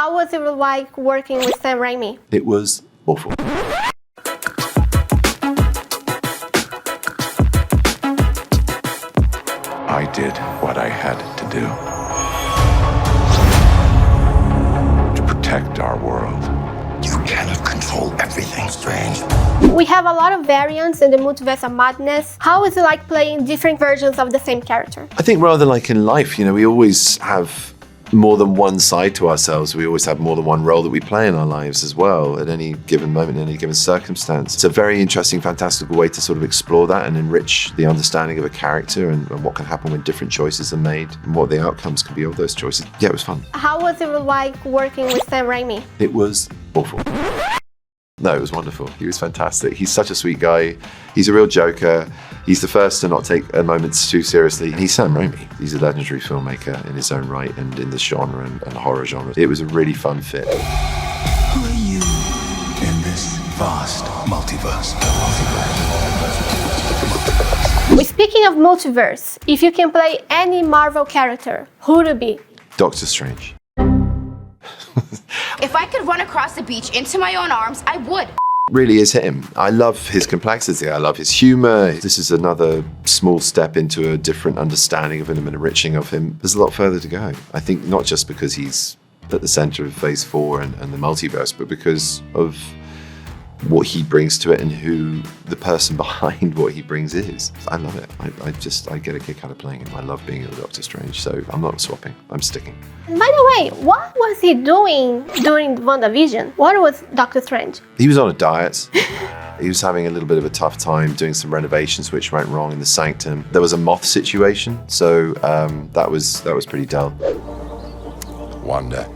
How was it like working with Sam Raimi? It was awful. I did what I had to do to protect our world. You cannot control everything, Strange. We have a lot of variants in the Multiverse of Madness. How is it like playing different versions of the same character? I think rather like in life, we always have more than one side to ourselves. We always have more than one role that we play in our lives as well at any given moment, in any given circumstance. It's a very interesting, fantastical way to sort of explore that and enrich the understanding of a character and what can happen when different choices are made and what the outcomes can be of those choices. Yeah, it was fun. How was it like working with Sam Raimi? It was awful. No, it was wonderful. He was fantastic. He's such a sweet guy. He's a real joker. He's the first to not take moments too seriously. He's Sam Raimi. He's a legendary filmmaker in his own right and in the genre and horror genre. It was a really fun fit. Who are you in this vast multiverse? Speaking of multiverse, if you can play any Marvel character, who would it be? Doctor Strange. If I could run across the beach into my own arms, I would. Really is him. I love his complexity. I love his humor. This is another small step into a different understanding of him and enriching of him. There's a lot further to go. I think not just because he's at the center of Phase 4 and the multiverse, but because of what he brings to it and who the person behind what he brings is. I love it. I get a kick out of playing him. I love being a Doctor Strange, so I'm not swapping. I'm sticking. And by the way, what was he doing during Wandavision? What was Doctor Strange? He was on a diet. He was having a little bit of a tough time doing some renovations which went wrong in the sanctum. There was a moth situation, so that was pretty dull. Wanda.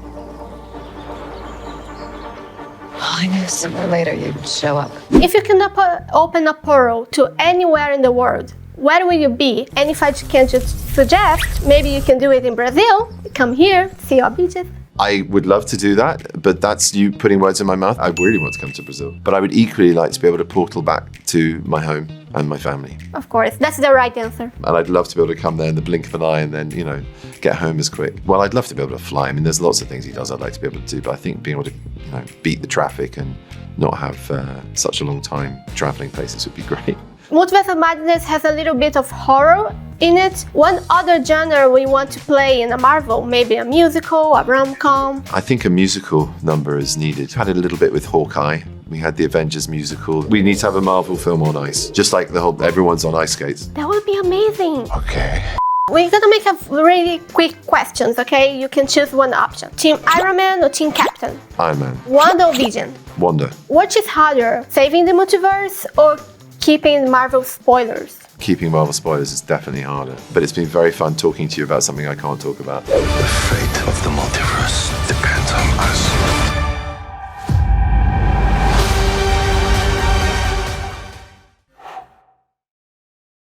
I knew sooner or later you'd show up. If you can open a portal to anywhere in the world, where will you be? And if I can just suggest, maybe you can do it in Brazil. Come here, see our beaches. I would love to do that, but that's you putting words in my mouth. I really want to come to Brazil. But I would equally like to be able to portal back to my home and my family. Of course, that's the right answer. And I'd love to be able to come there in the blink of an eye and then, get home as quick. Well, I'd love to be able to fly. I mean, there's lots of things he does I'd like to be able to do, but I think being able to, beat the traffic and not have such a long time traveling places would be great. Multiverse of Madness has a little bit of horror in it. One other genre we want to play in a Marvel, maybe a musical, a rom-com. I think a musical number is needed. Had it a little bit with Hawkeye. We had the Avengers musical. We need to have a Marvel film on ice, just like everyone's on ice skates. That would be amazing. Okay. We're gonna make a really quick questions, okay? You can choose one option. Team Iron Man or Team Captain? Iron Man. Wandavision. Wanda. Which is harder, saving the multiverse or keeping Marvel spoilers? Keeping Marvel spoilers is definitely harder, but it's been very fun talking to you about something I can't talk about. The fate of the multiverse depends on us.